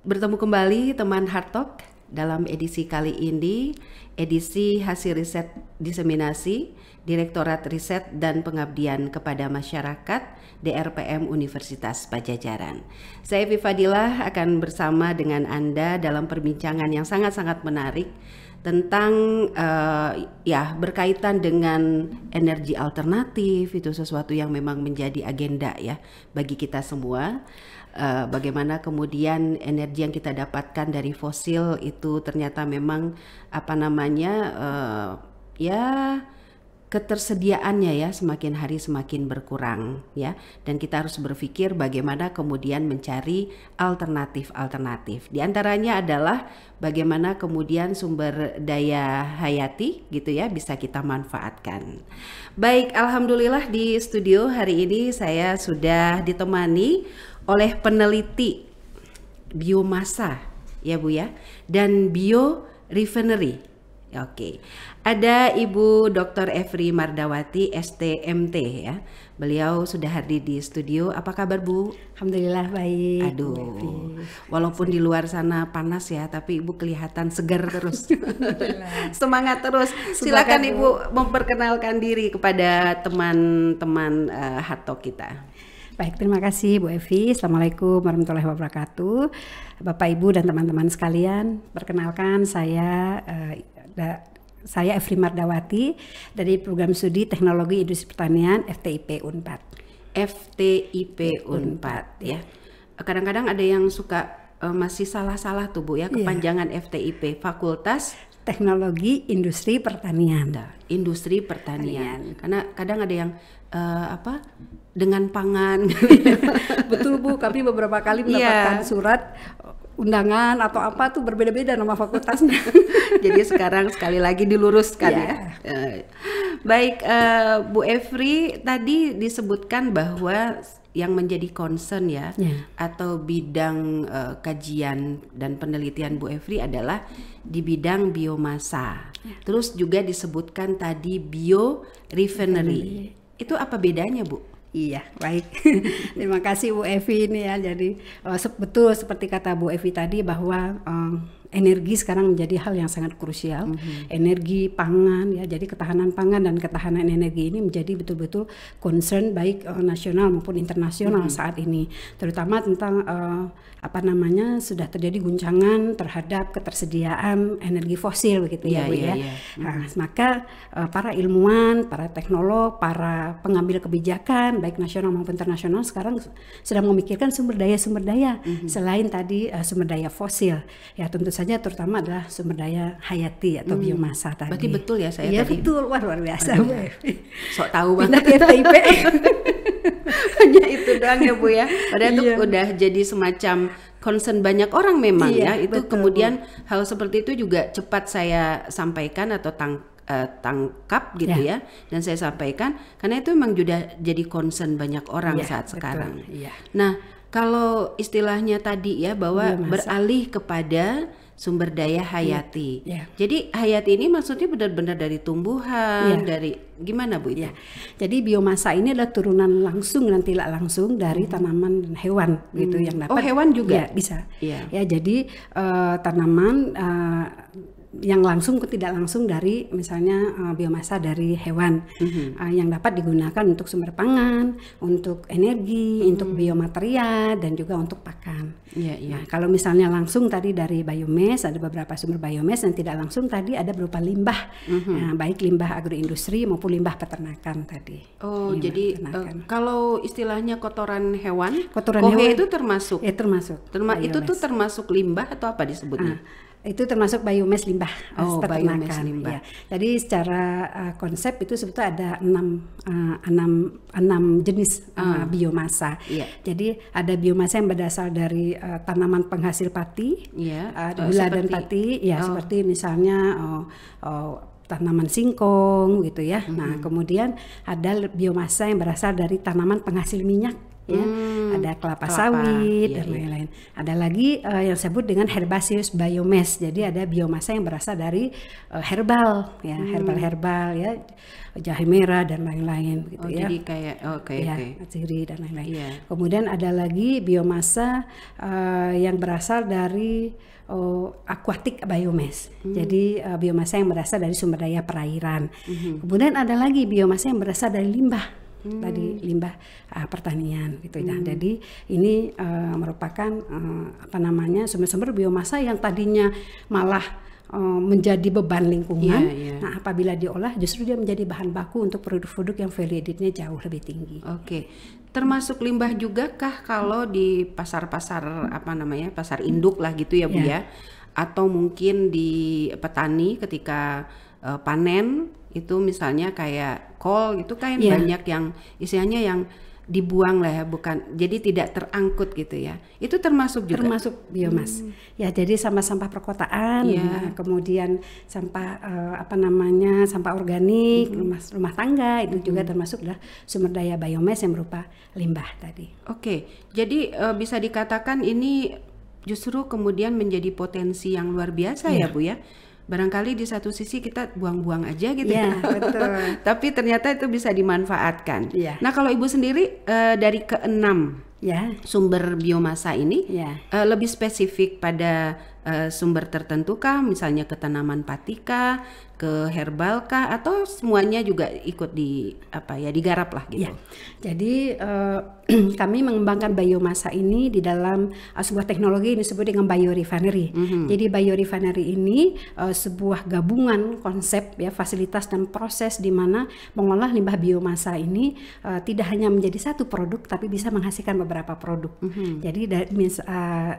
Bertemu kembali teman Hard Talk dalam edisi kali ini, edisi hasil riset diseminasi Direktorat Riset dan Pengabdian kepada Masyarakat DRPM Universitas Padjadjaran. Saya Evi Fadilah akan bersama dengan Anda dalam perbincangan yang sangat-sangat menarik tentang berkaitan dengan energi alternatif. Itu sesuatu yang memang menjadi agenda ya bagi kita semua. Bagaimana kemudian energi yang kita dapatkan dari fosil itu ternyata memang ketersediaannya ya semakin hari semakin berkurang ya, dan kita harus berpikir bagaimana kemudian mencari alternatif. Di antaranya adalah bagaimana kemudian sumber daya hayati gitu ya bisa kita manfaatkan. Baik, alhamdulillah di studio hari ini saya sudah ditemani oleh peneliti biomasa ya Bu ya, dan biorefinery. Oke, ada Ibu Dr. Efri Mardawati STMT ya. Beliau sudah hadir di studio. Apa kabar Bu? Alhamdulillah baik. Aduh, walaupun di luar sana panas ya, tapi Ibu kelihatan segar terus. Semangat terus. Silakan Ibu memperkenalkan diri kepada teman-teman Hard Talk kita. Baik, terima kasih Bu Evi. Assalamualaikum warahmatullahi wabarakatuh. Bapak Ibu dan teman-teman sekalian, perkenalkan saya Efri Mardawati dari Program Studi Teknologi Industri Pertanian FTIP Unpad. FTIP Unpad ya. Kadang-kadang ada yang suka masih salah-salah tuh Bu ya, kepanjangan FTIP, Fakultas Teknologi Industri Pertanian. Industri Pertanian. Karena kadang ada yang dengan pangan. Betul Bu, kami beberapa kali mendapatkan surat undangan atau apa tuh berbeda-beda nama fakultasnya. Jadi sekarang sekali lagi diluruskan ya. Baik, Bu Efri, tadi disebutkan bahwa yang menjadi concern atau bidang kajian dan penelitian Bu Efri adalah di bidang biomasa. Terus juga disebutkan tadi biorefinery. Itu apa bedanya Bu? Iya, baik. Terima kasih Bu Evi ini ya. Jadi betul seperti kata Bu Evi tadi bahwa energi sekarang menjadi hal yang sangat krusial. Energi pangan ya. Jadi ketahanan pangan dan ketahanan energi ini menjadi betul-betul concern baik nasional maupun internasional saat ini. Terutama tentang sudah terjadi guncangan terhadap ketersediaan energi fosil begitu ya Bu ya. Nah, maka para ilmuwan, para teknolog, para pengambil kebijakan baik nasional maupun internasional sekarang sedang memikirkan sumber daya selain tadi sumber daya fosil. Ya tentu saja terutama adalah sumber daya hayati atau biomasa tadi. Berarti betul ya saya tadi? Iya betul, wah luar biasa. Sok tahu banget. FTIP. Hanya itu doang ya Bu ya. Padahal itu udah jadi semacam concern banyak orang memang ya. Itu betul, kemudian hal seperti itu juga cepat saya sampaikan atau tangkap gitu ya, dan saya sampaikan karena itu memang sudah jadi concern banyak orang saat sekarang. Nah, kalau istilahnya tadi ya bahwa beralih kepada sumber daya hayati. Jadi hayati ini maksudnya benar-benar dari tumbuhan, dari gimana Bu itu? Jadi biomasa ini adalah turunan langsung dan tidak langsung dari tanaman dan hewan gitu yang dapat. Oh, hewan juga bisa. Ya, jadi tanaman yang langsung atau tidak langsung dari misalnya biomasa dari hewan yang dapat digunakan untuk sumber pangan, untuk energi, untuk biomateria dan juga untuk pakan. Nah, kalau misalnya langsung tadi dari biomass, ada beberapa sumber biomass, dan tidak langsung tadi ada berupa limbah, baik limbah agroindustri maupun limbah peternakan tadi. Oh, jadi kalau istilahnya kotoran hewan, hewan itu termasuk? Termasuk. Itu tuh termasuk limbah atau apa disebutnya? Itu termasuk biomass limbah peternakan. Biomass limbah. Jadi secara konsep itu sebetulnya ada 6 jenis biomasa. Jadi ada biomasa yang berasal dari tanaman penghasil pati, gula dan pati, seperti misalnya tanaman singkong gitu ya. Nah, kemudian ada biomasa yang berasal dari tanaman penghasil minyak. ya, ada kelapa sawit dan lain-lain. Ada lagi yang disebut dengan herbaceous biomass. Jadi ada biomasa yang berasal dari herbal, ya, herbal ya, jahe merah dan lain-lain gitu ya. Jadi kayak ciri dan lain-lain. Kemudian ada lagi biomasa yang berasal dari aquatic biomass. Jadi biomasa yang berasal dari sumber daya perairan. Kemudian ada lagi biomasa yang berasal dari limbah. Tadi limbah pertanian gitu ya. Jadi ini merupakan sumber-sumber biomasa yang tadinya malah menjadi beban lingkungan. Nah, apabila diolah justru dia menjadi bahan baku untuk produk-produk yang value added-nya jauh lebih tinggi. Termasuk limbah juga kah kalau di pasar-pasar pasar induk lah gitu ya Bu ya? Atau mungkin di petani ketika panen itu misalnya kayak kol gitu kan banyak yang istilahnya yang dibuang lah ya, bukan jadi tidak terangkut gitu ya. Itu termasuk juga termasuk biomas. Ya, jadi sampah-sampah perkotaan, kemudian sampah sampah organik, rumah tangga itu juga termasuk adalah sumber daya biomas yang berupa limbah tadi. Jadi bisa dikatakan ini justru kemudian menjadi potensi yang luar biasa ya Bu ya. Barangkali di satu sisi kita buang-buang aja gitu ya, betul. Tapi ternyata itu bisa dimanfaatkan. Nah, kalau Ibu sendiri dari keenam sumber biomasa ini lebih spesifik pada sumber tertentu kah, misalnya ke tanaman pati kah, ke herbal kah, atau semuanya juga ikut digarap lah gitu? Jadi kami mengembangkan biomasa ini di dalam sebuah teknologi yang disebut dengan biorefinery. Jadi biorefinery ini sebuah gabungan konsep ya, fasilitas dan proses di mana mengolah limbah biomasa ini tidak hanya menjadi satu produk tapi bisa menghasilkan beberapa produk. Jadi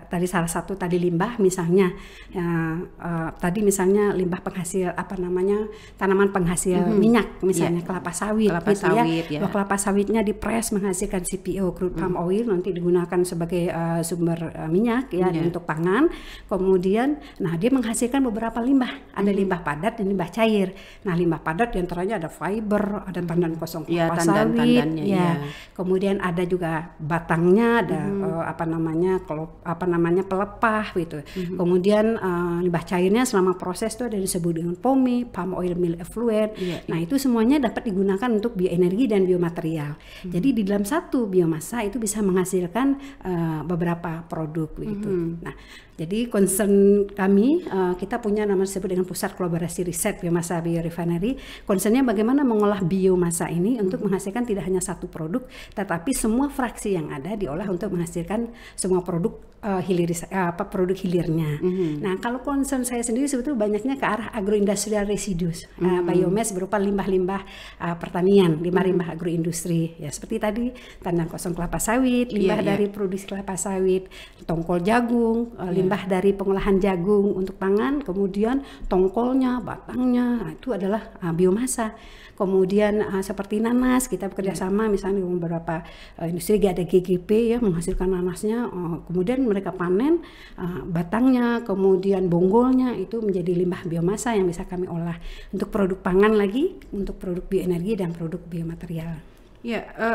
tadi salah satu tadi limbah misalnya tadi misalnya limbah penghasil tanaman penghasil minyak misalnya kelapa sawit gitu ya. Kelapa sawitnya dipres menghasilkan CPO, crude palm oil, nanti digunakan sebagai sumber minyak ya untuk pangan. Kemudian dia menghasilkan beberapa limbah, ada limbah padat dan limbah cair. Nah, limbah padat diantaranya ada fiber, ada tandan kosong kelapa sawit kemudian ada juga batangnya, ada pelepah gitu. Kemudian limbah cairnya selama proses itu ada disebut dengan POMI, palm oil meal effluent. Nah, itu semuanya dapat digunakan untuk bioenergi dan biomaterial. Jadi di dalam satu biomasa itu bisa menghasilkan beberapa produk begitu. Nah, jadi concern kami, kita punya nama disebut dengan Pusat Kolaborasi Riset Biomasa Biorefinery. Concernnya bagaimana mengolah biomasa ini untuk menghasilkan tidak hanya satu produk, tetapi semua fraksi yang ada diolah untuk menghasilkan semua produk produk hilirnya. Nah, kalau concern saya sendiri sebetulnya banyaknya ke arah agroindustrial residues, biomass berupa limbah-limbah pertanian, limbah agroindustri. Ya, seperti tadi tandan kosong kelapa sawit, limbah dari produksi kelapa sawit, tongkol jagung, limbah dari pengolahan jagung untuk pangan, kemudian tongkolnya, batangnya, nah, itu adalah biomasa. Kemudian seperti nanas, kita bekerja sama misalnya dengan beberapa industri, ada GGP ya menghasilkan nanasnya, kemudian mereka panen batangnya, kemudian bonggolnya itu menjadi limbah biomasa yang bisa kami olah untuk produk pangan lagi, untuk produk bioenergi dan produk biomaterial.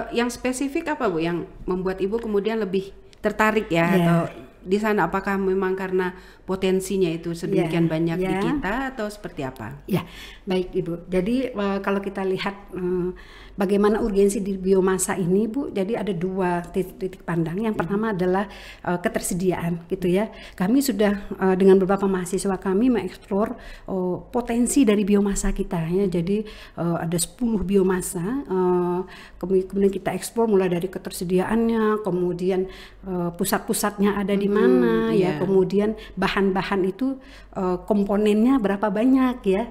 Yang spesifik apa Bu yang membuat Ibu kemudian lebih tertarik atau di sana, apakah memang karena potensinya itu sedemikian banyak di kita atau seperti apa? Ya, baik Ibu. Jadi kalau kita lihat bagaimana urgensi di biomasa ini Bu, jadi ada dua titik pandang. Yang pertama adalah ketersediaan gitu ya. Kami sudah dengan beberapa mahasiswa kami mengeksplor potensi dari biomasa kita ya. Jadi ada 10 biomasa, kemudian kita eksplor mulai dari ketersediaannya, kemudian pusat-pusatnya ada di mana ya, kemudian bahan-bahan itu komponennya berapa banyak ya,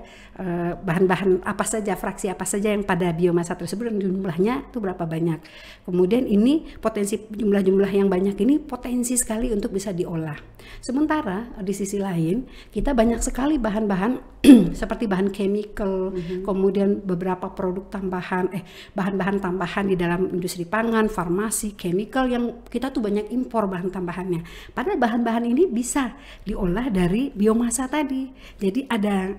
bahan-bahan apa saja, fraksi apa saja yang pada biomasa tersebut dan jumlahnya itu berapa banyak. Kemudian ini potensi jumlah-jumlah yang banyak ini potensi sekali untuk bisa diolah. Sementara di sisi lain kita banyak sekali bahan-bahan seperti bahan chemical, kemudian beberapa produk tambahan, bahan-bahan tambahan di dalam industri pangan, farmasi, chemical yang kita tuh banyak impor bahan tambahannya. Padahal bahan-bahan ini bisa diolah dari biomasa tadi. Jadi ada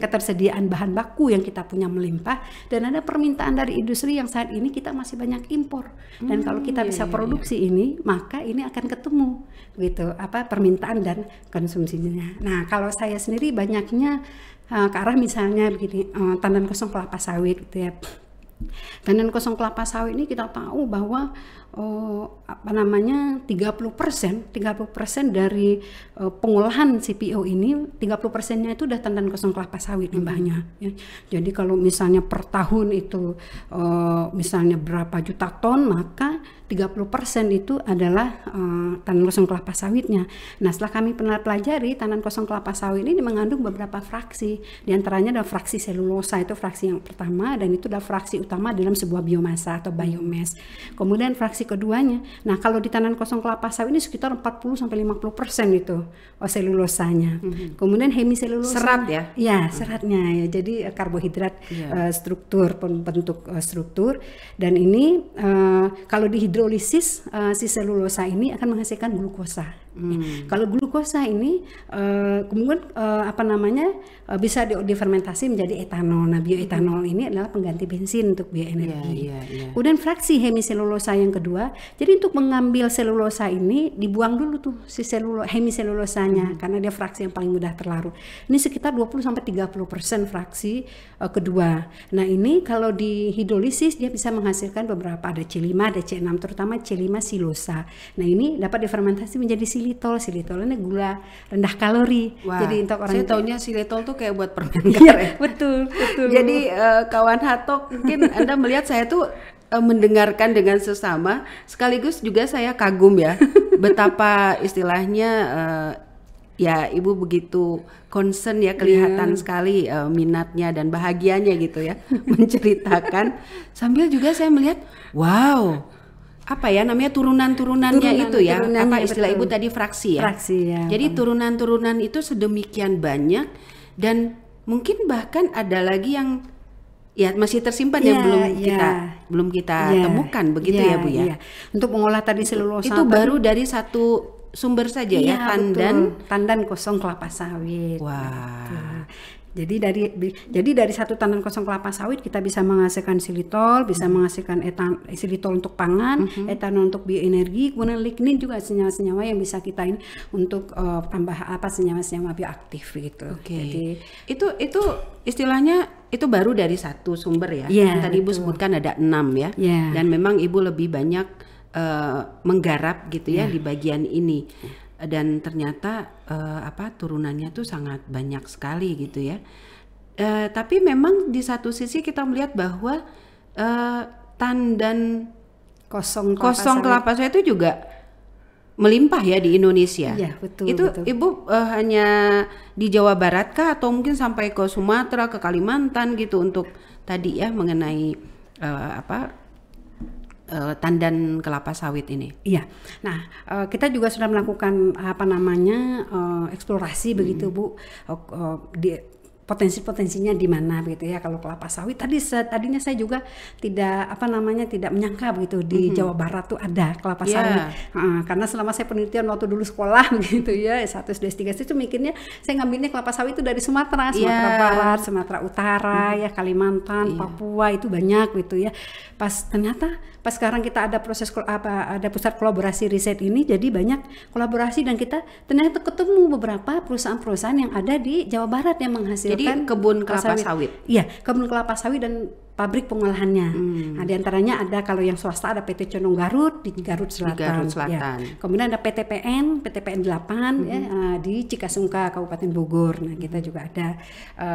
ketersediaan bahan baku yang kita punya melimpah, dan ada permintaan dari industri yang saat ini kita masih banyak impor. Dan kalau kita bisa produksi ini, maka ini akan ketemu gitu permintaan dan konsumsinya. Nah, kalau saya sendiri banyaknya ke arah misalnya begini, tandan kosong kelapa sawit gitu ya. Tandan kosong kelapa sawit ini kita tahu bahwa 30% dari pengolahan CPO ini 30%-nya itu udah tandan kosong kelapa sawit limbahnya ya. Jadi kalau misalnya per tahun itu misalnya berapa juta ton, maka 30% itu adalah tandan kosong kelapa sawitnya. Nah, setelah kami pernah pelajari, tandan kosong kelapa sawit ini mengandung beberapa fraksi. Di antaranya ada fraksi selulosa, itu fraksi yang pertama, dan itu adalah fraksi utama dalam sebuah biomasa atau biomass. Kemudian fraksi keduanya, nah kalau di tandan kosong kelapa sawit ini sekitar 40-50% itu selulosanya. Kemudian hemiselulosa, serat ya? Ya, seratnya ya. Jadi karbohidrat struktur, bentuk struktur. Dan ini kalau dihidrolisis si selulosa ini akan menghasilkan glukosa. Kalau glukosa ini kemudian bisa difermentasi menjadi etanol. Nah, bioetanol ini adalah pengganti bensin untuk bioenergi. Kemudian fraksi hemiselulosa yang kedua, jadi untuk mengambil selulosa ini dibuang dulu tuh si hemiselulosanya karena dia fraksi yang paling mudah terlarut. Ini sekitar 20-30% fraksi kedua. Nah, ini kalau dihidrolisis dia bisa menghasilkan beberapa, ada C5, ada C6, terutama C5 silosa. Nah, ini dapat difermentasi menjadi silitol. Silitol ini gula rendah kalori. Wah, jadi untuk orang saya taunya silitol tuh kayak buat permen ya, betul. Jadi kawan Hatok, mungkin Anda melihat saya tuh mendengarkan dengan sesama, sekaligus juga saya kagum ya betapa istilahnya ya Ibu begitu concern ya, kelihatan sekali minatnya dan bahagianya gitu ya menceritakan, sambil juga saya melihat wow, apa ya namanya turunan-turunannya itu ya, apa istilah betul. Ibu tadi fraksi ya. Fraksi ya. Jadi turunan-turunan itu sedemikian banyak, dan mungkin bahkan ada lagi yang ya masih tersimpan yang belum kita temukan begitu ya Bu ya. Untuk mengolah tadi selulosa itu baru dari satu sumber saja ya, tandan kosong kelapa sawit. Wah. Jadi dari satu tandan kosong kelapa sawit kita bisa menghasilkan silitol, bisa menghasilkan silitol untuk pangan, etanol untuk bioenergi, kemudian lignin juga senyawa-senyawa yang bisa kita ini untuk tambah senyawa-senyawa bioaktif gitu. Jadi itu istilahnya itu baru dari satu sumber ya. Yang tadi Ibu sebutkan ada 6 ya. Dan memang Ibu lebih banyak menggarap gitu ya di bagian ini. Dan ternyata turunannya tuh sangat banyak sekali gitu ya. Tapi memang di satu sisi kita melihat bahwa tandan kosong kelapa sawit itu juga melimpah ya di Indonesia. Iya, betul. Itu betul. Ibu hanya di Jawa Barat kah atau mungkin sampai ke Sumatera, ke Kalimantan gitu untuk tadi ya mengenai tandan kelapa sawit ini. Iya. Nah, kita juga sudah melakukan eksplorasi begitu Bu. Di potensi-potensinya di mana begitu ya. Kalau kelapa sawit tadinya saya juga tidak menyangka begitu di Jawa Barat tuh ada kelapa sawit. Karena selama saya penelitian waktu dulu sekolah gitu ya, S1 S2 S3 itu mikirnya saya ngambilnya kelapa sawit itu dari Sumatera Barat, Sumatera Utara ya, Kalimantan, Papua itu banyak gitu ya. Pas sekarang kita ada ada pusat kolaborasi riset ini, jadi banyak kolaborasi dan kita ternyata ketemu beberapa perusahaan-perusahaan yang ada di Jawa Barat yang menghasilkan. Jadi kebun kelapa sawit. Iya, kebun kelapa sawit dan pabrik pengolahannya. Nah, di antaranya ada kalau yang swasta ada PT Condong Garut di Garut Selatan. Ya. Kemudian ada PTPN 8 ya, di Cikasungka Kabupaten Bogor. Nah, kita juga ada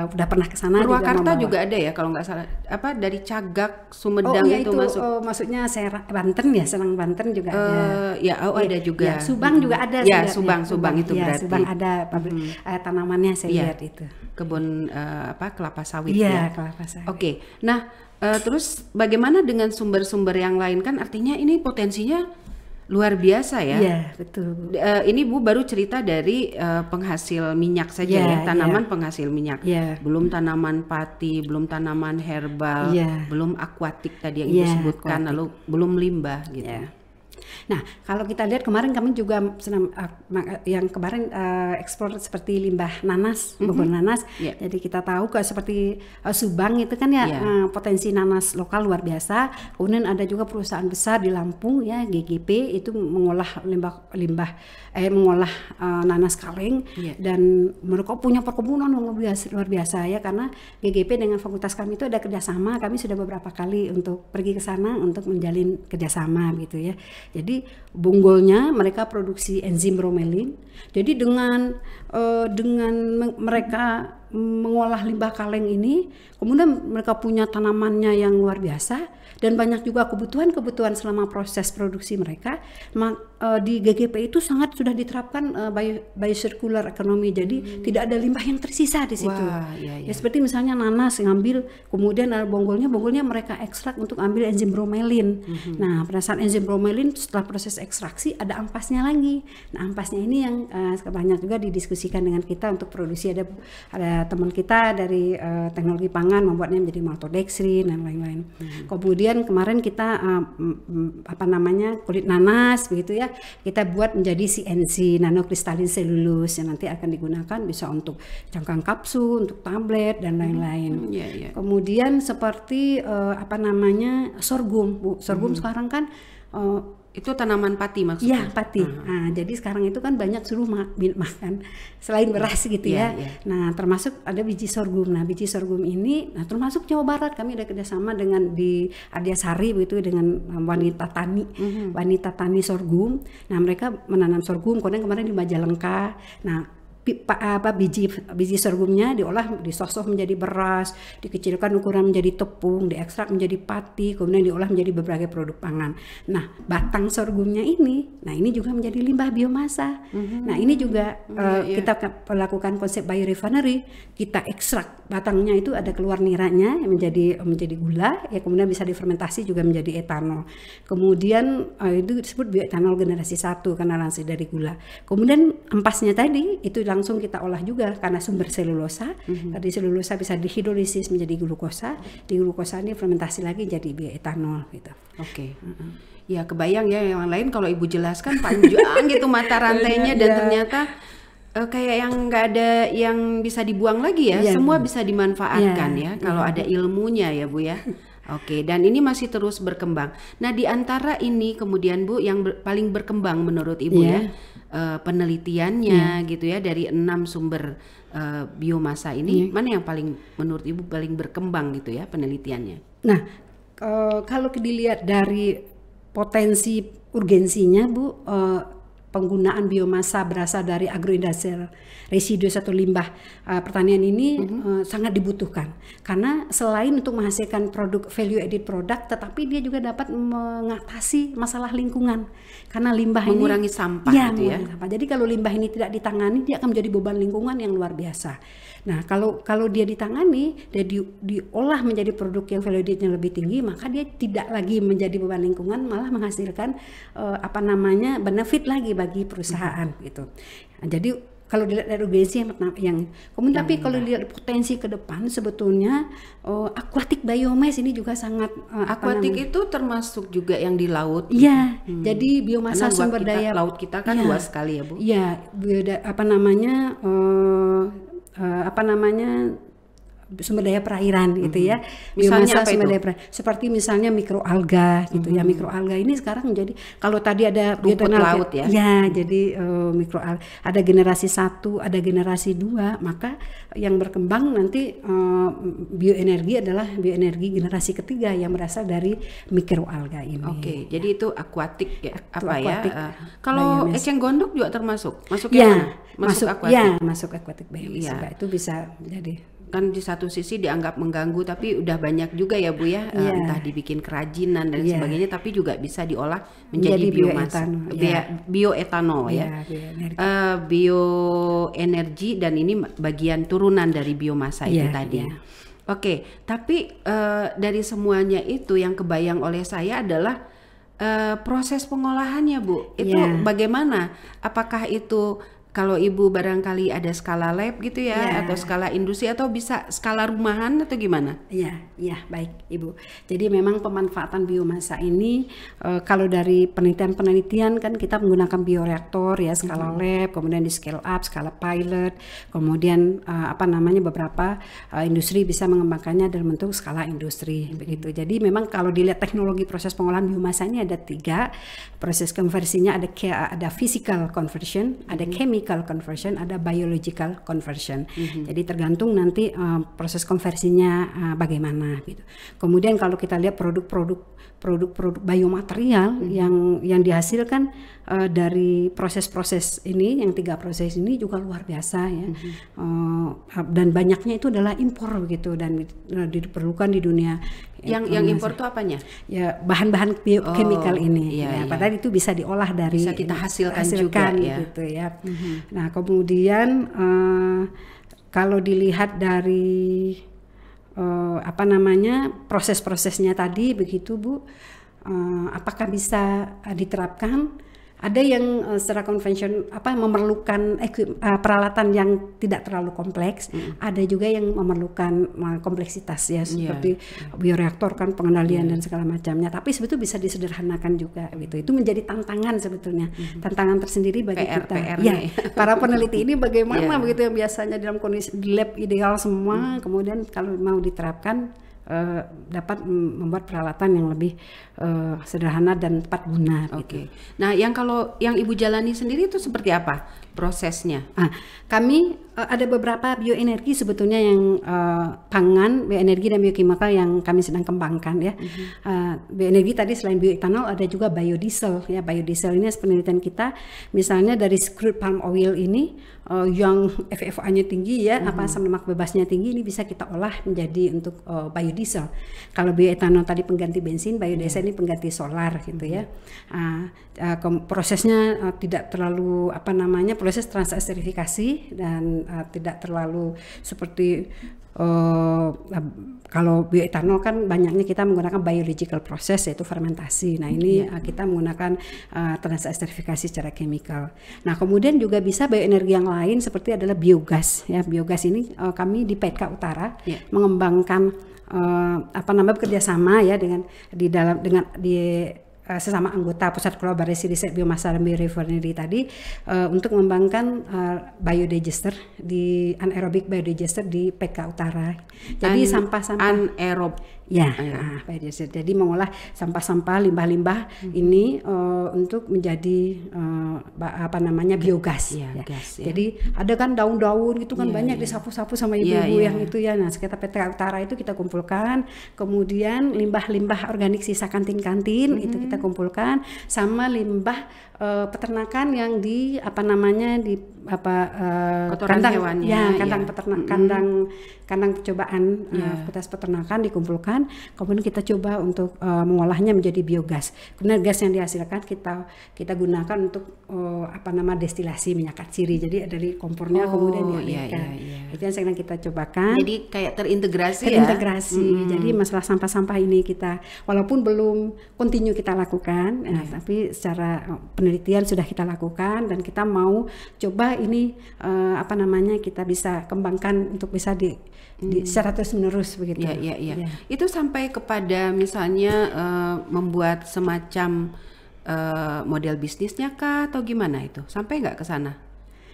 udah pernah ke sana. Purwakarta juga ada ya kalau nggak salah. Dari Cagak Sumedang itu masuk. Maksudnya Banten ya, Serang Banten juga ada. Ada juga. Ya, Subang juga ada. Ya, Subang itu berarti. Subang ada pabrik tanamannya saya lihat itu. Kebun kelapa sawit ya. Kelapa sawit. Oke. Nah, terus bagaimana dengan sumber-sumber yang lain, kan artinya ini potensinya luar biasa ya. Iya, betul. Ini Bu baru cerita dari penghasil minyak saja ya, tanaman penghasil minyak. Belum tanaman pati, belum tanaman herbal, belum akuatik tadi yang Ibu sebutkan, lalu belum limbah gitu. Nah, kalau kita lihat kemarin kami juga yang kemarin ekspor seperti limbah nanas, bubur nanas. Jadi kita tahu seperti Subang itu kan ya potensi nanas lokal luar biasa. Kemudian ada juga perusahaan besar di Lampung ya, GGP itu mengolah mengolah nanas kaleng dan mereka punya perkebunan yang luar biasa ya, karena GGP dengan fakultas kami itu ada kerjasama. Kami sudah beberapa kali untuk pergi ke sana untuk menjalin kerjasama gitu ya. Jadi bonggolnya mereka produksi enzim bromelin. Jadi dengan mereka mengolah limbah kaleng ini, kemudian mereka punya tanamannya yang luar biasa dan banyak juga kebutuhan selama proses produksi mereka. Di GGP itu sudah diterapkan biocircular economy, jadi tidak ada limbah yang tersisa di situ. Ya, seperti misalnya nanas ngambil, kemudian bonggolnya mereka ekstrak untuk ambil enzim bromelin. Nah, pada saat enzim bromelin setelah proses ekstraksi ada ampasnya lagi. Nah, ampasnya ini yang banyak juga didiskusikan dengan kita untuk produksi. Ada teman kita dari teknologi pangan membuatnya menjadi maltodextrin dan lain-lain. Kemudian kemarin kita kulit nanas begitu ya, kita buat menjadi CNC, nanokristalin selulus, yang nanti akan digunakan bisa untuk cangkang kapsul, untuk tablet dan lain-lain. Kemudian seperti sorghum, Bu. Sorghum sekarang kan itu tanaman pati maksudnya? Iya, pati. Nah, jadi sekarang itu kan banyak suruh makan selain beras gitu ya. Nah, termasuk ada biji sorghum. Nah, biji sorghum ini, termasuk Jawa Barat kami ada kerjasama dengan di Ardiasari begitu dengan wanita tani sorghum. Nah, mereka menanam sorghum. Kemudian kemarin di Majalengka. Nah, biji sorghumnya diolah, disosok menjadi beras, dikecilkan ukuran menjadi tepung, diekstrak menjadi pati, kemudian diolah menjadi berbagai produk pangan. Nah, batang sorghumnya ini juga menjadi limbah biomasa. Nah, ini juga kita lakukan konsep biorefinery, kita ekstrak batangnya itu ada keluar niranya yang menjadi gula, ya kemudian bisa difermentasi juga menjadi etanol. Kemudian itu disebut bioetanol generasi 1 karena langsung dari gula. Kemudian ampasnya tadi itu langsung kita olah juga karena sumber selulosa. Tadi selulosa bisa dihidrolisis menjadi glukosa. Di glukosa ini fermentasi lagi jadi bioetanol gitu. Ya kebayang ya, yang lain kalau Ibu jelaskan panjang gitu mata rantainya dan ternyata kayak yang nggak ada yang bisa dibuang lagi ya. Semua bisa dimanfaatkan ya kalau ada ilmunya ya Bu ya. Dan ini masih terus berkembang. Nah, di antara ini kemudian Bu yang paling berkembang menurut Ibu ya, penelitiannya gitu ya, dari 6 sumber biomasa ini, mana yang menurut Ibu paling berkembang gitu ya penelitiannya? Nah, kalau dilihat dari potensi urgensinya Bu, penggunaan biomasa berasal dari agroindustrial residues atau limbah pertanian ini sangat dibutuhkan, karena selain untuk menghasilkan produk value added product, tetapi dia juga dapat mengatasi masalah lingkungan karena limbah mengurangi ini sampah gitu ya. Sampah. Jadi kalau limbah ini tidak ditangani, dia akan menjadi beban lingkungan yang luar biasa. Nah, kalau dia ditangani dan diolah menjadi produk yang value added-nya lebih tinggi, maka dia tidak lagi menjadi beban lingkungan, malah menghasilkan benefit lagi bagi perusahaan gitu. Nah, jadi kalau dilihat dari urgensi yang kemudian, tapi kalau dilihat potensi ke depan sebetulnya aquatic biomass ini juga sangat aquatic itu termasuk juga yang di laut. Iya, jadi biomasa sumber daya laut kita kan luas sekali ya Bu. Iya, sumber daya perairan gitu ya. Misalnya biomasa sumber daya perairan seperti misalnya mikroalga gitu ya. Mikroalga ini sekarang menjadi, kalau tadi ada rumput laut ya. Ya, jadi mikroalga ada generasi 1, ada generasi 2, maka yang berkembang nanti bioenergi adalah bioenergi generasi ketiga yang berasal dari mikroalga ini. Jadi itu aquatic ya, kalau eceng gondok juga termasuk? Masuk aquatic? Ya, masuk aquatic biomass. Itu bisa jadi. Kan di satu sisi dianggap mengganggu, tapi udah banyak juga ya Bu ya, entah dibikin kerajinan dan sebagainya, tapi juga bisa diolah menjadi biomasa, bioetanol ya, bioenergi, dan ini bagian turunan dari biomasa itu tadi. Tapi dari semuanya itu yang kebayang oleh saya adalah proses pengolahannya Bu, itu bagaimana? Apakah itu Kalau Ibu barangkali ada skala lab gitu ya, atau skala industri, atau bisa skala rumahan atau gimana? Iya, baik Ibu. Jadi memang pemanfaatan biomasa ini kalau dari penelitian kan kita menggunakan bioreaktor ya, skala lab, kemudian di scale up, skala pilot, kemudian beberapa industri bisa mengembangkannya dalam bentuk skala industri begitu. Jadi memang kalau dilihat teknologi proses pengolahan biomasa ini ada 3 proses konversinya, ada physical conversion, ada chemical conversion, ada biological conversion. Jadi tergantung nanti proses konversinya bagaimana gitu. Kemudian kalau kita lihat produk-produk biomaterial yang dihasilkan dari proses-proses ini, yang 3 proses ini juga luar biasa ya. Dan banyaknya itu adalah impor begitu, dan diperlukan di dunia. Yang impor itu apanya? Ya bahan-bahan biokimikal ini. Padahal itu bisa diolah dari, bisa kita hasilkan juga gitu ya. Nah kemudian kalau dilihat dari proses-prosesnya tadi begitu Bu, apakah bisa diterapkan? Ada yang secara konvensional memerlukan peralatan yang tidak terlalu kompleks, ada juga yang memerlukan kompleksitas ya, seperti bioreaktor kan, pengendalian dan segala macamnya. Tapi sebetulnya bisa disederhanakan juga gitu. Itu menjadi tantangan sebetulnya, tantangan tersendiri bagi kita. Para peneliti ini bagaimana begitu, yang biasanya dalam kondisi lab ideal semua, kemudian kalau mau diterapkan dapat membuat peralatan yang lebih sederhana dan tepat guna. Gitu. Nah, kalau yang Ibu jalani sendiri itu seperti apa prosesnya? Kami ada beberapa bioenergi sebetulnya yang pangan, bioenergi dan biokimikal yang kami sedang kembangkan ya. Bioenergi tadi selain bioetanol ada juga biodiesel ya. Biodiesel ini penelitian kita, misalnya dari crude palm oil ini yang FFA-nya tinggi ya, asam lemak bebasnya tinggi, ini bisa kita olah menjadi untuk biodiesel. Kalau bioetanol tadi pengganti bensin, biodiesel ini pengganti solar gitu ya. Prosesnya tidak terlalu proses transesterifikasi dan tidak terlalu seperti kalau bioetanol kan banyaknya kita menggunakan biological process, yaitu fermentasi. Nah ini kita menggunakan transesterifikasi secara chemical. Nah kemudian juga bisa bioenergi yang lain seperti adalah biogas ya. Biogas ini kami di PK Utara mengembangkan bekerjasama ya dengan sesama anggota Pusat Kolaborasi Riset Biomasa dan Biorefinery tadi untuk mengembangkan biodigester di anaerobic biodigester di PK Utara. Jadi sampah-sampah anaerob biodigester. Jadi mengolah sampah-sampah limbah-limbah ini untuk menjadi biogas. Gas, ya. Jadi ada kan daun-daun gitu kan banyak disapu-sapu sama ibu-ibu yang itu ya. Nah, sekitar PK Utara itu kita kumpulkan, kemudian limbah-limbah organik sisa kantin-kantin itu kita kumpulkan sama limbah peternakan yang di kotoran hewannya kandang percobaan kualitas peternakan dikumpulkan, kemudian kita coba untuk mengolahnya menjadi biogas. Kemudian gas yang dihasilkan kita gunakan untuk destilasi minyak katsiri. Jadi dari kompornya kemudian dialirkan. Itu yang sekarang kita cobakan. Jadi kayak terintegrasi. Jadi masalah sampah-sampah ini kita walaupun belum kontinu kita lakukan, tapi secara penelitian sudah kita lakukan dan kita mau coba ini kita bisa kembangkan untuk bisa secara terus menerus begitu. Itu sampai kepada misalnya membuat semacam model bisnisnya kah atau gimana itu? Sampai nggak ke sana?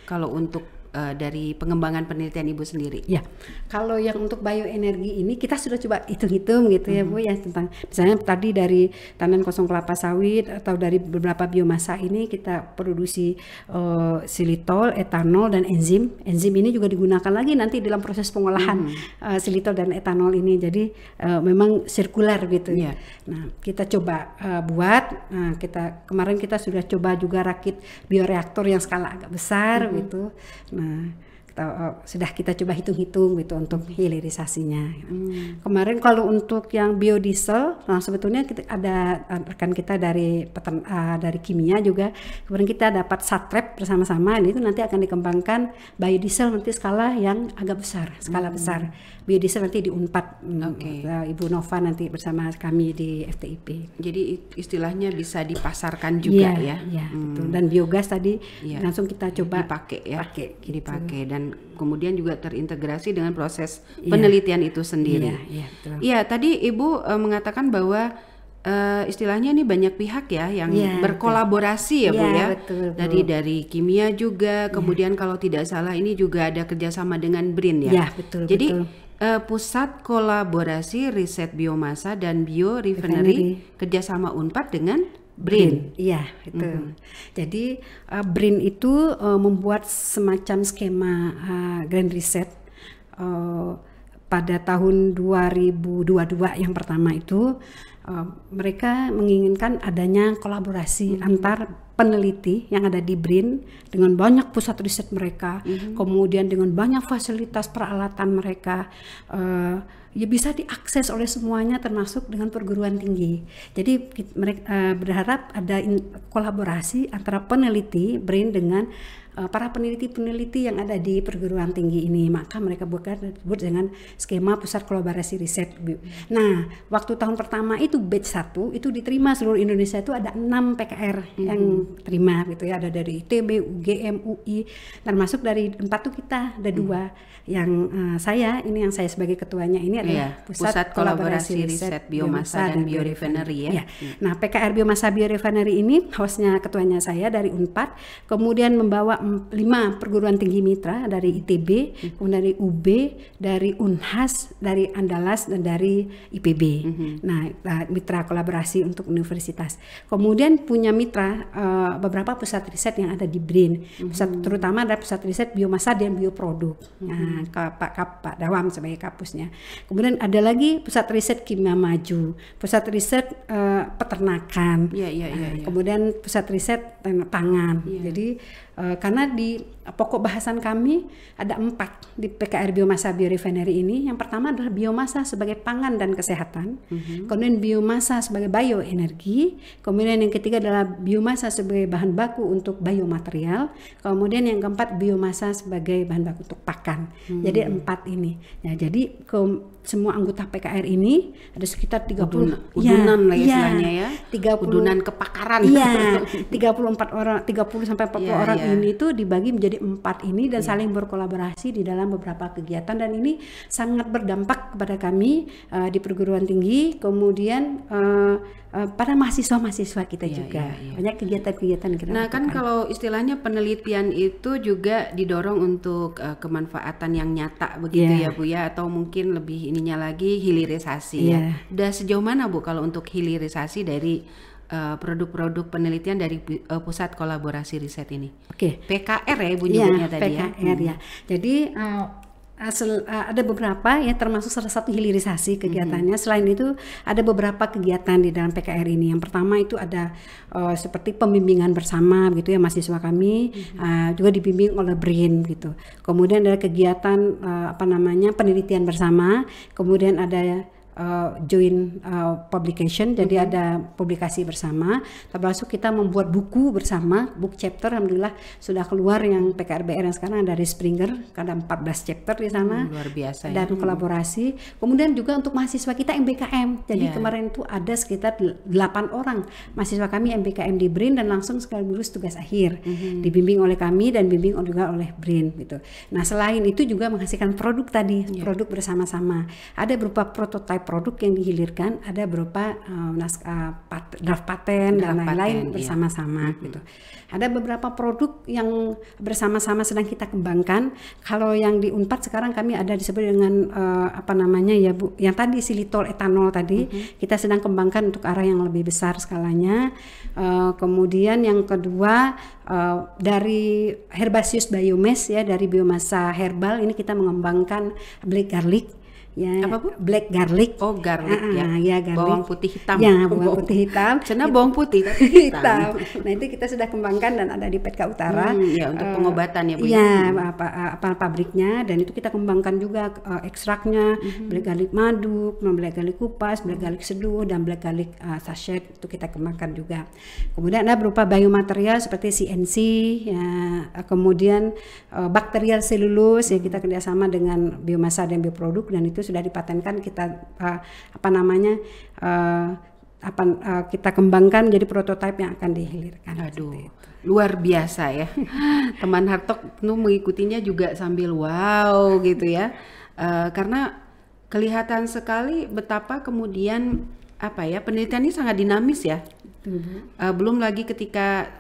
Kalau untuk dari pengembangan penelitian Ibu sendiri? Ya, kalau yang untuk bioenergi ini kita sudah coba hitung-hitung gitu ya Bu ya, tentang misalnya tadi dari tanaman kosong kelapa sawit atau dari beberapa biomasa ini kita produksi xilitol, etanol dan enzim. Enzim ini juga digunakan lagi nanti dalam proses pengolahan xilitol dan etanol ini. Jadi memang sirkular gitu ya. Nah, kita coba buat. Kemarin kita sudah coba juga rakit bioreaktor yang skala agak besar gitu. Sudah kita coba hitung-hitung gitu untuk hilirisasinya. Kemarin kalau untuk yang biodiesel, sebetulnya ada rekan kita dari kimia juga, kemudian kita dapat satrep bersama-sama, dan itu nanti akan dikembangkan biodiesel nanti skala yang agak besar, skala besar. biodiesel nanti di Unpad. Oke. Ibu Nova nanti bersama kami di FTIP. Jadi istilahnya bisa dipasarkan juga ya. Iya, betul. Dan biogas tadi langsung kita coba dipakai ya. gitu. Dipakai dan kemudian juga terintegrasi dengan proses penelitian itu sendiri. Betul. Iya, tadi Ibu mengatakan bahwa istilahnya ini banyak pihak ya yang berkolaborasi ya Bu ya. Betul, dari kimia juga, kemudian kalau tidak salah ini juga ada kerjasama dengan BRIN ya. Iya, betul. Jadi Pusat Kolaborasi Riset Biomasa dan Biorefinery kerjasama Unpad dengan BRIN. Iya, itu. Jadi BRIN itu membuat semacam skema grand reset pada tahun 2022 yang pertama itu. Mereka menginginkan adanya kolaborasi antar peneliti yang ada di BRIN dengan banyak pusat riset mereka, kemudian dengan banyak fasilitas peralatan mereka, ya bisa diakses oleh semuanya termasuk dengan perguruan tinggi. Jadi mereka berharap ada kolaborasi antara peneliti BRIN dengan para peneliti-peneliti yang ada di perguruan tinggi ini, maka mereka buat dengan skema pusat kolaborasi riset. Nah, waktu tahun pertama itu batch 1 itu diterima seluruh Indonesia, itu ada 6 PKR yang terima gitu ya, ada dari ITB, UGM, UI, termasuk dari 4 itu kita ada 2. Yang saya sebagai ketuanya ini adalah Pusat Kolaborasi Riset Biomasa dan Biorefinery ya. Nah, PKR Biomasa Biorefinery ini hostnya ketuanya saya dari Unpad, kemudian membawa 5 perguruan tinggi mitra dari ITB, kemudian dari UB, dari Unhas, dari Andalas dan dari IPB. Nah, mitra kolaborasi untuk universitas. Kemudian punya mitra beberapa pusat riset yang ada di BRIN. Terutama ada pusat riset biomasa dan bioproduk. Nah, Pak Dawam sebagai kapusnya. Kemudian ada lagi pusat riset kimia maju, pusat riset peternakan. Kemudian pusat riset pangan. Jadi karena di pokok bahasan kami ada 4 di PKR Biomasa Biorefinery ini. Yang pertama adalah biomasa sebagai pangan dan kesehatan, kemudian biomasa sebagai bioenergi, kemudian yang ketiga adalah biomasa sebagai bahan baku untuk biomaterial, kemudian yang keempat biomasa sebagai bahan baku untuk pakan. Jadi 4 ini. Nah, jadi semua anggota PKR ini ada sekitar 30 udunan lah istilahnya ya. 30 udunan kepakaran. 34 orang, 30 sampai 40 orang ini itu dibagi menjadi 4 ini dan saling berkolaborasi di dalam beberapa kegiatan, dan ini sangat berdampak kepada kami di perguruan tinggi, kemudian pada mahasiswa-mahasiswa kita juga. Banyak kegiatan-kegiatan kita Nah, lakukan. kan kalau istilahnya penelitian itu juga didorong untuk kemanfaatan yang nyata begitu ya Bu ya, atau mungkin lebih ininya lagi hilirisasi ya. Udah sejauh mana Bu kalau untuk hilirisasi dari produk-produk penelitian dari Pusat Kolaborasi Riset ini? PKR ya Ibu nyebutnya tadi ya. PKR ya. Jadi ada beberapa ya, termasuk salah satu hilirisasi kegiatannya. Selain itu ada beberapa kegiatan di dalam PKR ini. Yang pertama itu ada seperti pembimbingan bersama gitu ya, mahasiswa kami juga dibimbing oleh BRIN gitu. Kemudian ada kegiatan penelitian bersama. Kemudian ada joint publication, jadi ada publikasi bersama, termasuk kita membuat buku bersama, book chapter. Alhamdulillah sudah keluar yang PKRBR yang sekarang dari Springer, ada 14 chapter di sana. Luar biasa dan kolaborasi. Kemudian juga untuk mahasiswa kita MBKM, jadi kemarin itu ada sekitar 8 orang mahasiswa kami MBKM di BRIN dan langsung sekaligus tugas akhir dibimbing oleh kami dan bimbing juga oleh BRIN gitu. Nah, selain itu juga menghasilkan produk tadi, produk bersama-sama. Ada berupa prototipe produk yang dihilirkan, ada berupa draft paten dan lain-lain bersama-sama gitu. Ada beberapa produk yang bersama-sama sedang kita kembangkan. Kalau yang di Unpad sekarang kami ada disebut dengan ya Bu, yang tadi silitol etanol tadi kita sedang kembangkan untuk arah yang lebih besar skalanya. Kemudian yang kedua dari Herbaceous Biomass ya, dari biomasa herbal ini kita mengembangkan black garlic Ya, Apa, Bu? black garlic. Oh, garlic ya. Ya, garlic. Bawang putih hitam. Ya, bawang putih hitam. Cina bawang putih tapi hitam. Nah, itu kita sudah kembangkan dan ada di PETKA Utara. Ya, untuk pengobatan ya, Bu. Ya, apa pabriknya, dan itu kita kembangkan juga ekstraknya, black garlic madu, black garlic kupas, black garlic seduh, dan black garlic sachet itu kita kembangkan juga. Kemudian ada berupa biomaterial seperti CNC, ya, kemudian bakterial selulus ya, kita kerjasama dengan biomasa dan bioproduk, dan itu sudah dipatenkan, kita kita kembangkan jadi prototipe yang akan dihilirkan. Aduh, luar biasa ya. Teman Hartok tuh mengikutinya juga sambil wow gitu ya. Karena kelihatan sekali betapa kemudian penelitian ini sangat dinamis ya. Belum lagi ketika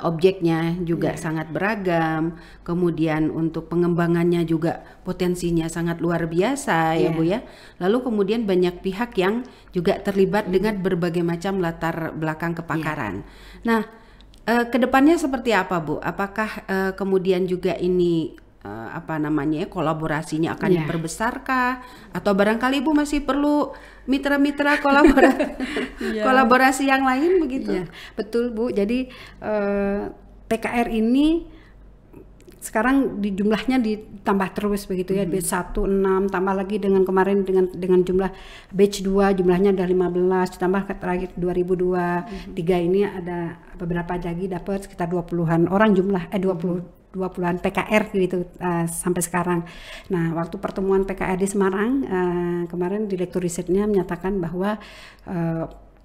objeknya juga sangat beragam, kemudian untuk pengembangannya juga potensinya sangat luar biasa ya Bu ya. Lalu kemudian banyak pihak yang juga terlibat dengan berbagai macam latar belakang kepakaran. Nah, kedepannya seperti apa Bu? Apakah kemudian juga ini kolaborasinya akan diperbesarkah, atau barangkali Ibu masih perlu mitra-mitra kolaborasi yang lain begitu? Ya, betul Bu. Jadi PKR ini sekarang jumlahnya ditambah terus begitu ya, batch 1 6, tambah lagi dengan kemarin dengan jumlah batch 2 jumlahnya udah 15, ditambah terakhir 2023 ini ada beberapa lagi dapat sekitar 20-an orang jumlah 20-an PKR gitu sampai sekarang. Nah, waktu pertemuan PKR di Semarang kemarin direktur risetnya menyatakan bahwa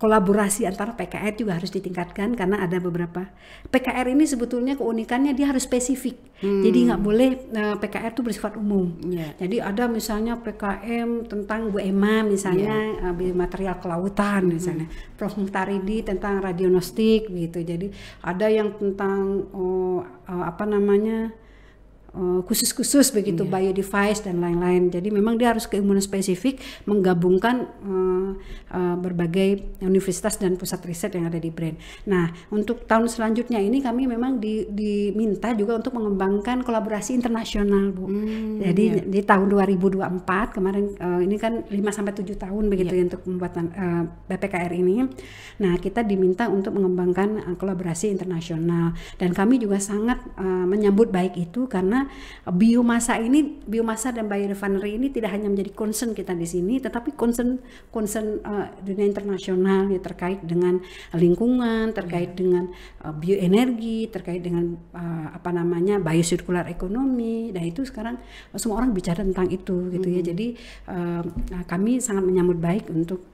kolaborasi antara PKR juga harus ditingkatkan, karena ada beberapa PKR ini sebetulnya keunikannya dia harus spesifik. Jadi nggak boleh PKR itu bersifat umum. Jadi ada misalnya PKM tentang Bu Emma misalnya, material kelautan misalnya, Prof Muhtaridi tentang radionostik gitu. Jadi ada yang tentang khusus-khusus begitu, biodevice dan lain-lain. Jadi memang dia harus keilmuan spesifik, menggabungkan berbagai universitas dan pusat riset yang ada di BRAIN. Nah, untuk tahun selanjutnya ini kami memang diminta juga untuk mengembangkan kolaborasi internasional, Bu. Jadi di tahun 2024 kemarin ini kan 5-7 tahun begitu ya untuk pembuatan PPKR ini. Nah, kita diminta untuk mengembangkan kolaborasi internasional, dan kami juga sangat menyambut baik itu, karena biomasa dan biorefinery ini tidak hanya menjadi concern kita di sini, tetapi concern dunia internasional ya, terkait dengan lingkungan, terkait dengan bioenergi, terkait dengan biosirkular ekonomi. Dan itu sekarang semua orang bicara tentang itu gitu ya. Jadi kami sangat menyambut baik untuk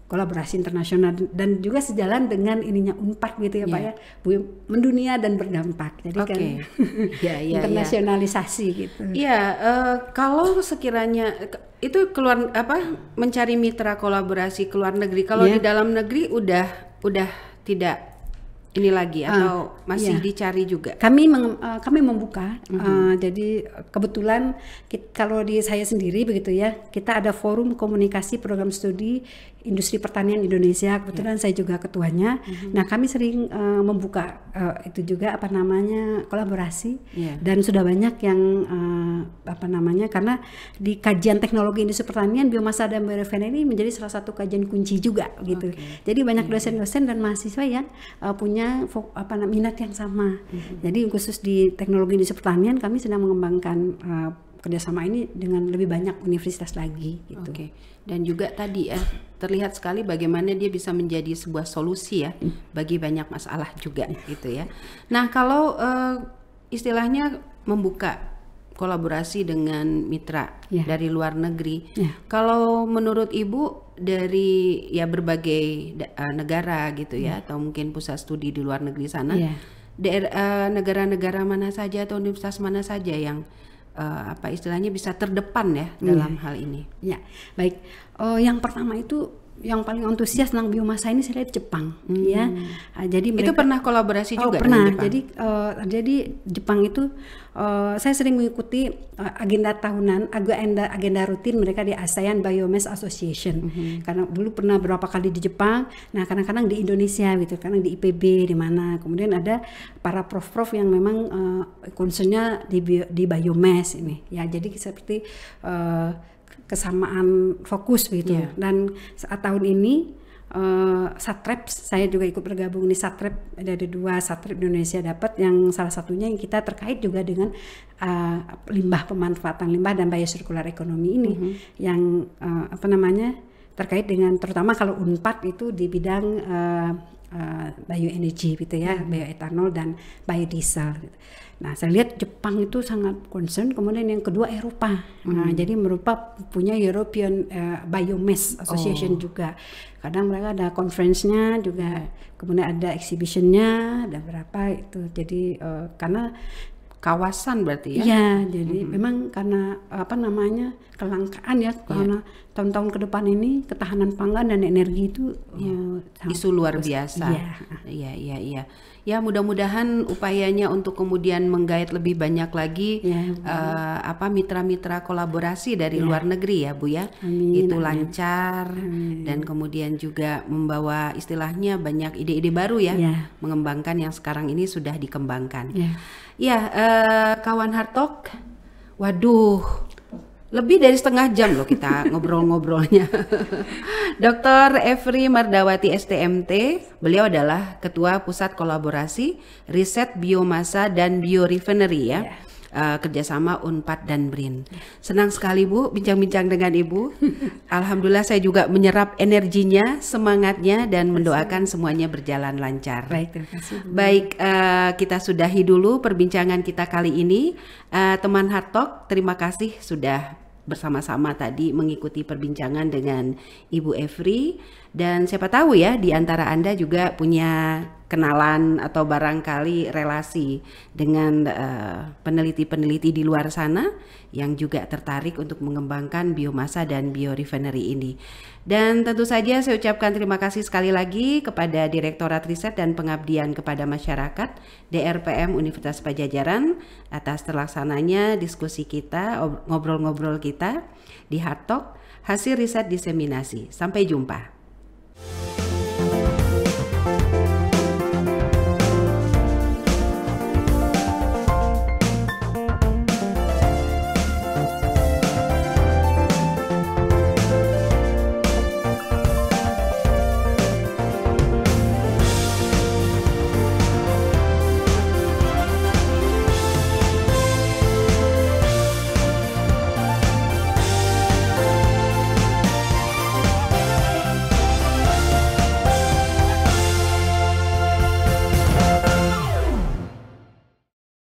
kolaborasi internasional, dan juga sejalan dengan ininya Unpad gitu ya Pak ya, mendunia dan berdampak. Jadi kan internasionalisasi gitu. Iya, kalau sekiranya itu mencari mitra kolaborasi ke luar negeri, kalau di dalam negeri udah tidak ini lagi atau masih dicari juga? Kami membuka, jadi kebetulan kalau di saya sendiri begitu ya, kita ada forum komunikasi program studi industri pertanian Indonesia, kebetulan saya juga ketuanya. Nah, kami sering membuka itu juga kolaborasi, dan sudah banyak yang karena di kajian teknologi industri pertanian, biomasa dan biorefinery ini menjadi salah satu kajian kunci juga gitu. Jadi banyak dosen-dosen dan mahasiswa yang punya minat yang sama. Jadi khusus di teknologi industri pertanian kami sedang mengembangkan kerjasama ini dengan lebih banyak universitas lagi gitu. Dan juga tadi terlihat sekali bagaimana dia bisa menjadi sebuah solusi ya bagi banyak masalah juga gitu ya. Nah, kalau istilahnya membuka kolaborasi dengan mitra dari luar negeri, kalau menurut Ibu dari berbagai negara gitu ya, atau mungkin pusat studi di luar negeri sana, negara-negara mana saja atau universitas mana saja yang istilahnya bisa terdepan ya dalam hal ini? Ya, baik. Yang pertama itu yang paling antusias tentang biomasa ini saya lihat Jepang, ya. Jadi itu pernah kolaborasi juga pernah. dengan Jepang? Jadi Jepang itu saya sering mengikuti agenda tahunan, agenda rutin mereka di ASEAN Biomass Association. Karena dulu pernah berapa kali di Jepang, nah kadang-kadang di Indonesia gitu, kadang di IPB di mana. Kemudian ada para prof-prof yang memang concernnya di biomass ini, ya. Jadi seperti kesamaan fokus gitu. Dan saat tahun ini Satrep, saya juga ikut bergabung di Satrep, ada 2 Satrep di Indonesia dapat, yang salah satunya yang kita terkait juga dengan limbah, pemanfaatan limbah dan biosirkular ekonomi ini, yang terkait dengan terutama kalau Unpad itu di bidang bioenergi gitu ya, bioetanol dan biodiesel gitu. Nah, saya lihat Jepang itu sangat concern. Kemudian yang kedua Eropa. Nah, jadi Eropa punya European Biomass Association juga. Kadang mereka ada conference-nya juga. Kemudian ada exhibition-nya, ada berapa itu. Jadi karena kawasan berarti ya? Iya, jadi memang karena kelangkaan ya, karena tahun-tahun ke depan ini ketahanan pangan dan energi itu isu luar biasa. Iya. Ya, mudah-mudahan upayanya untuk kemudian menggait lebih banyak lagi mitra-mitra kolaborasi dari luar negeri ya, Bu ya. Itu lancar dan kemudian juga membawa istilahnya banyak ide-ide baru ya, mengembangkan yang sekarang ini sudah dikembangkan. Kawan Hard Talk, waduh, lebih dari setengah jam loh kita ngobrol-ngobrolnya. Dr. Efri Mardawati STMT, beliau adalah Ketua Pusat Kolaborasi Riset Biomasa dan Biorefinery ya. Kerjasama Unpad dan BRIN. Senang sekali Bu bincang-bincang dengan Ibu. Alhamdulillah saya juga menyerap energinya, semangatnya, dan mendoakan semuanya berjalan lancar. Baik, terima kasih Bu. Baik, kita sudahi dulu perbincangan kita kali ini. Teman Hard Talk, terima kasih sudah bersama-sama tadi mengikuti perbincangan dengan Ibu Efri, dan siapa tahu ya di antara Anda juga punya kenalan atau barangkali relasi dengan peneliti-peneliti di luar sana yang juga tertarik untuk mengembangkan biomasa dan biorefinery ini. Dan tentu saja saya ucapkan terima kasih sekali lagi kepada Direktorat Riset dan Pengabdian kepada Masyarakat DRPM Universitas Padjadjaran atas terlaksananya diskusi kita, ngobrol-ngobrol kita di Hard Talk, hasil riset diseminasi. Sampai jumpa.